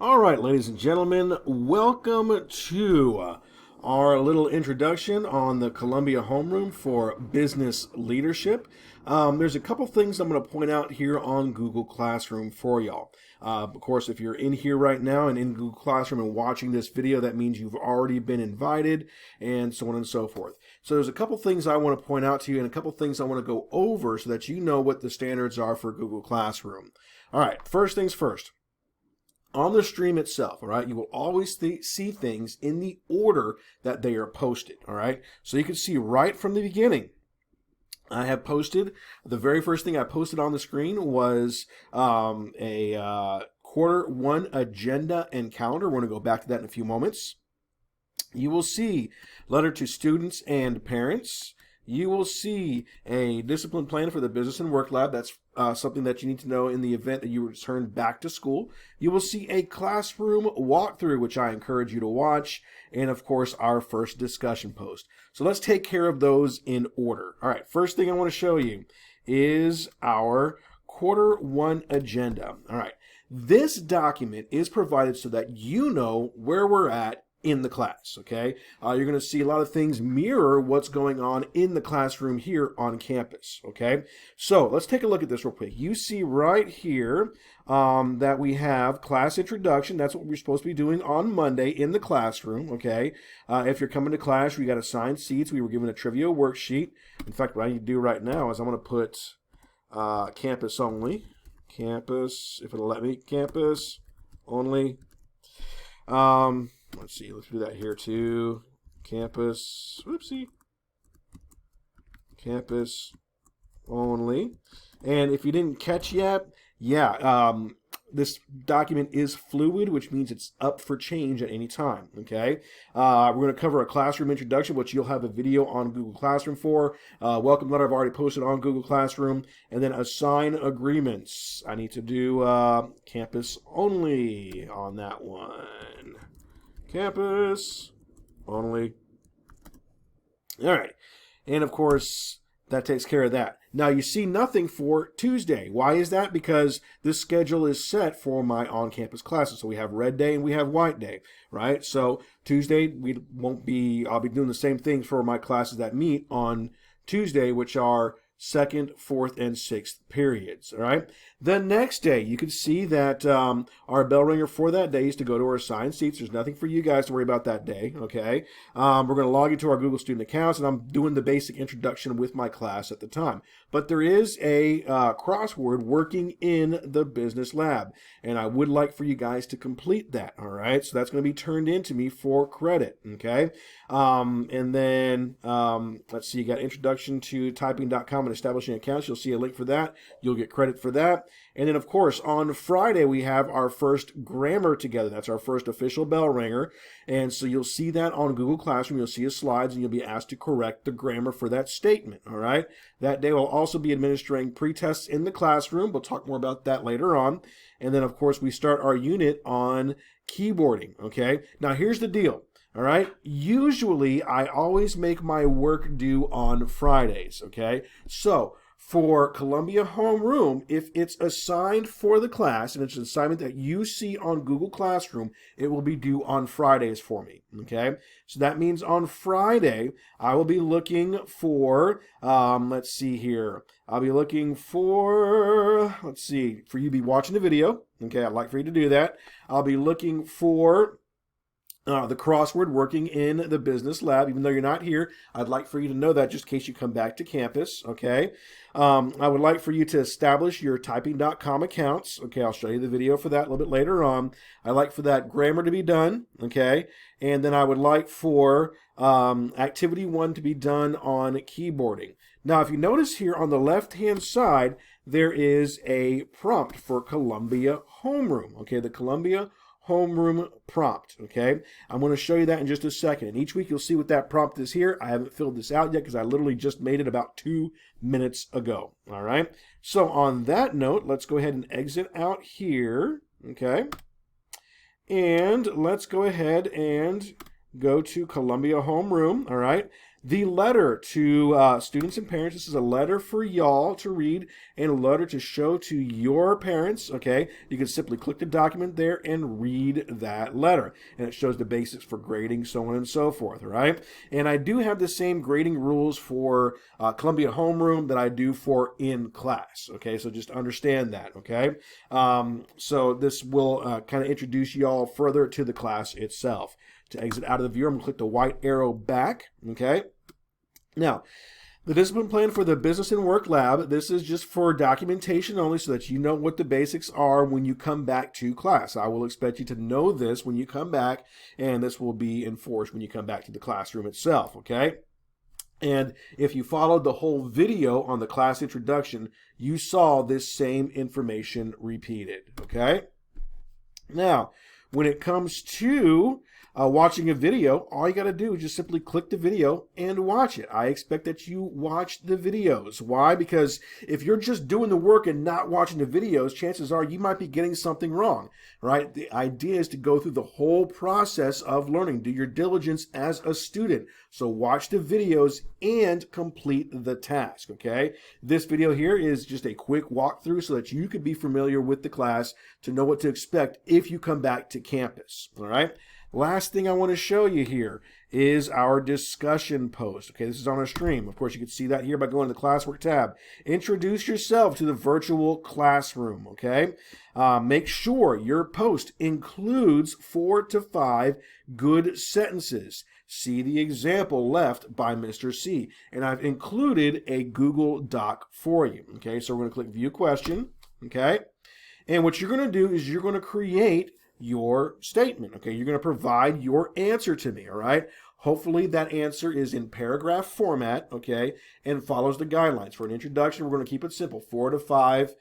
All right, ladies and gentlemen, welcome to our little introduction on the Columbia Homeroom for business leadership. There's a couple things I'm going to point out here on Google Classroom for y'all. Of course, if you're in here right now and in Google Classroom and watching this video, that means you've already been invited and so on and so forth. So there's a couple things I want to point out to you and a couple things I want to go over so that you know what the standards are for Google Classroom. All right, first things first. On the stream itself, all right, you will always see things in the order that they are posted, all right? So you can see right from the beginning, I have posted, the very first thing I posted on the screen was a Q1 agenda and calendar. We're going to go back to that in a few moments. You will see letter to students and parents. You will see a discipline plan for the Business and Work Lab. That's something that you need to know in the event that you return back to school. You will see a classroom walkthrough, which I encourage you to watch, and of course, our first discussion post. So let's take care of those in order. All right, first thing I want to show you is our Q1 agenda. All right, this document is provided so that you know where we're at in the class, okay? You're going to see a lot of things mirror what's going on in the classroom here on campus, okay? So let's take a look at this real quick. You see right here that we have class introduction. That's what we're supposed to be doing on Monday in the classroom, okay? If you're coming to class, we got assigned seats. We were given a trivia worksheet. In fact, what I need to do right now is I'm going to put campus only. Campus, if it'll let me, campus only. Let's see, let's do that here too. Campus, whoopsie. Campus only. And if you didn't catch yet, this document is fluid, which means it's up for change at any time, okay? We're going to cover a classroom introduction, which you'll have a video on Google Classroom for. Welcome letter I've already posted on Google Classroom. And then assign agreements. I need to do campus only on that one. Campus only. All right. And of course, that takes care of that. Now you see nothing for Tuesday. Why is that? Because this schedule is set for my on-campus classes. So we have red day and we have white day, right? So Tuesday, I'll be doing the same things for my classes that meet on Tuesday, which are second, fourth, and sixth periods, all right? The next day, you can see that our bell ringer for that day is to go to our assigned seats. There's nothing for you guys to worry about that day, okay? We're going to log into our Google Student accounts, and I'm doing the basic introduction with my class at the time. But there is a crossword working in the business lab, and I would like for you guys to complete that, all right? So that's going to be turned in to me for credit, okay? And then, let's see, you got introduction to typing.com and establishing accounts. You'll see a link for that. You'll get credit for that. And then, of course, on Friday, we have our first grammar together. That's our first official bell ringer. And so you'll see that on Google Classroom. You'll see a slides, and you'll be asked to correct the grammar for that statement, all right? That day, we'll also be administering pre-tests in the classroom. We'll talk more about that later on. And then, of course, we start our unit on keyboarding, okay? Now, here's the deal. All right. Usually, I always make my work due on Fridays. Okay. So for Columbia Homeroom, if it's assigned for the class and it's an assignment that you see on Google Classroom, it will be due on Fridays for me. Okay. So that means on Friday, I will be looking for, let's see here. I'll be looking for, let's see, for you to be watching the video. Okay. I'd like for you to do that. I'll be looking for the crossword working in the business lab. Even though you're not here, I'd like for you to know that just in case you come back to campus, okay? I would like for you to establish your typing.com accounts. Okay, I'll show you the video for that a little bit later on. I'd like for that grammar to be done, okay? And then I would like for activity 1 to be done on keyboarding. Now, if you notice here on the left-hand side, there is a prompt for Columbia Homeroom, okay? The Columbia Homeroom prompt, okay? I'm going to show you that in just a second. And each week you'll see what that prompt is here. I haven't filled this out yet because I literally just made it about 2 minutes ago, all right? So on that note, let's go ahead and exit out here, okay? And let's go ahead and go to Columbia Homeroom, all right? the letter to students and parents. This is a letter for y'all to read and a letter to show to your parents, okay? You can simply click the document there and read that letter. And it shows the basics for grading, so on and so forth, all right? And I do have the same grading rules for Columbia Homeroom that I do for in class, okay? So just understand that, okay? So this will kind of introduce y'all further to the class itself. To exit out of the view, I'm going to click the white arrow back, okay? Now, the discipline plan for the Business and Work Lab, this is just for documentation only so that you know what the basics are when you come back to class. I will expect you to know this when you come back, and this will be enforced when you come back to the classroom itself, okay? And if you followed the whole video on the class introduction, you saw this same information repeated, okay? Now, when it comes to watching a video, all you got to do is just simply click the video and watch it. I expect that you watch the videos. Why? Because if you're just doing the work and not watching the videos, chances are you might be getting something wrong, right? The idea is to go through the whole process of learning. Do your diligence as a student. So watch the videos and complete the task, okay? This video here is just a quick walkthrough so that you could be familiar with the class to know what to expect if you come back to campus, all right? Last thing I want to show you here is our discussion post. Okay, this is on our stream. Of course, you can see that here by going to the classwork tab. Introduce yourself to the virtual classroom, okay? Make sure your post includes 4 to 5 good sentences. See the example left by Mr. C. And I've included a Google Doc for you, okay? So we're going to click View Question, okay? And what you're going to do is you're going to create your statement, okay? You're going to provide your answer to me, all right? Hopefully that answer is in paragraph format, okay, and follows the guidelines. For an introduction, we're going to keep it simple, 4 to 5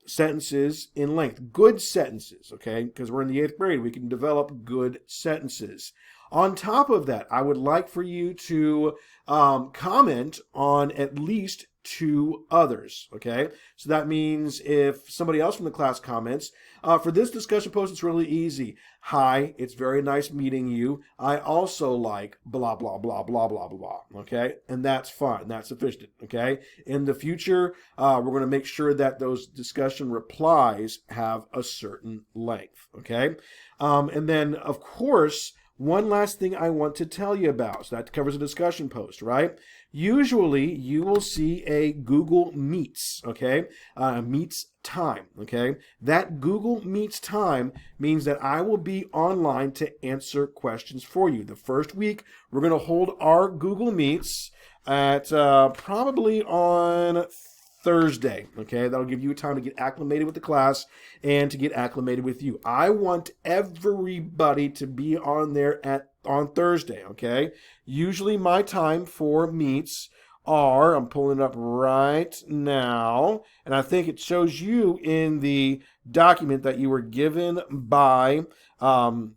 sentences in length. Good sentences, okay, because we're in the 8th grade. We can develop good sentences. On top of that, I would like for you to comment on at least 2 others, okay? So that means if somebody else from the class comments, for this discussion post, it's really easy. Hi, it's very nice meeting you. I also like blah, blah, blah, blah, blah, blah, okay? And that's fine. That's sufficient, okay? In the future, we're going to make sure that those discussion replies have a certain length, okay? And then, of course, one last thing I want to tell you about. So that covers a discussion post, right? Usually, you will see a Google Meets, okay? Meets time, okay? That Google Meets time means that I will be online to answer questions for you. The first week, we're going to hold our Google Meets at probably on Thursday, okay? That'll give you time to get acclimated with the class and to get acclimated with you. I want everybody to be on there on Thursday, okay? Usually my time for meets are, I'm pulling it up right now, and I think it shows you in the document that you were given by, well,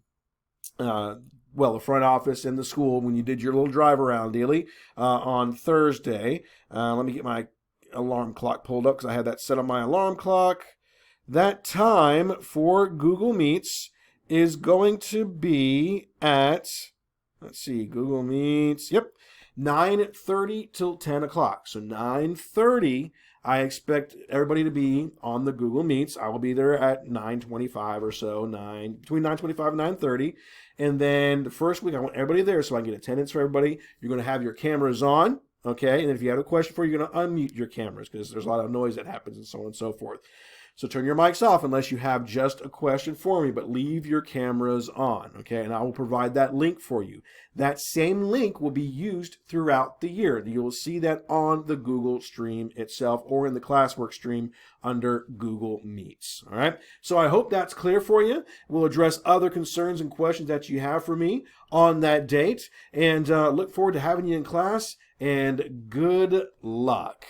the front office and the school when you did your little drive around daily on Thursday. Let me get my alarm clock pulled up because I had that set on my alarm clock. That time for Google Meets is going to be at, let's see, Google Meets, yep, 9:30 till 10 o'clock. So 9:30, I expect everybody to be on the Google Meets. I will be there at 9:25 or so, between 9:25 and 9:30. And then the first week, I want everybody there so I can get attendance for everybody. You're going to have your cameras on. Okay, and if you have a question for you, you're going to unmute your cameras because there's a lot of noise that happens and so on and so forth. So turn your mics off unless you have just a question for me, but leave your cameras on, okay? And I will provide that link for you. That same link will be used throughout the year. You'll see that on the Google stream itself or in the classwork stream under Google Meets, all right? So I hope that's clear for you. We'll address other concerns and questions that you have for me on that date, and look forward to having you in class, and good luck.